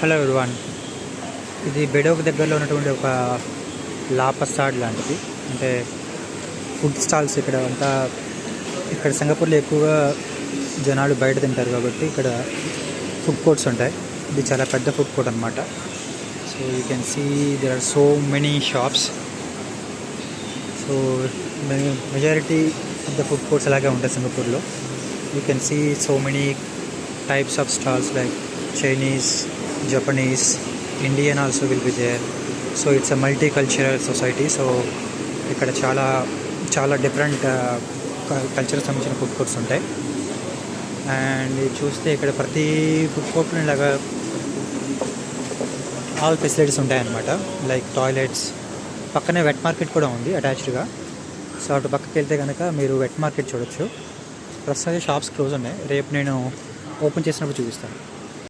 Hello everyone. ఇది బెడోక్ దగ్గరలో ఉన్నటువంటి ఒక లాపసాడ్ లాంటిది. అంటే ఫుడ్ స్టాల్స్ ఇక్కడ సింగపూర్లో ఎక్కువగా జనాలు బయట తింటారు కాబట్టి ఇక్కడ ఫుడ్ కోర్ట్స్ ఉంటాయి. ఇది చాలా పెద్ద ఫుడ్ కోర్ట్ అనమాట. So you can see there are so many shops. So majority of the food courts అలాగే ఉంటాయి సింగపూర్లో. You can see so many types of stalls like Chinese, Japanese, Indian also will be there. So it's a multicultural society. So ఇక్కడ చాలా different culture సంబంధించిన food courts ఉంటాయి. And చూస్తే ఇక్కడ ప్రతి ఫుడ్ కోర్ట్లో ఇలాగా ఆల్ ఫెసిలిటీస్ ఉంటాయన్నమాట. లైక్ టాయిలెట్స్, పక్కనే వెట్ మార్కెట్ కూడా ఉంది అటాచ్డ్గా. సో అటు పక్కకి వెళ్తే కనుక మీరు వెట్ మార్కెట్ చూడొచ్చు. ప్రస్తుతం షాప్స్ క్లోజ్ ఉన్నాయి. రేపు నేను ఓపెన్ చేసినప్పుడు చూపిస్తాను.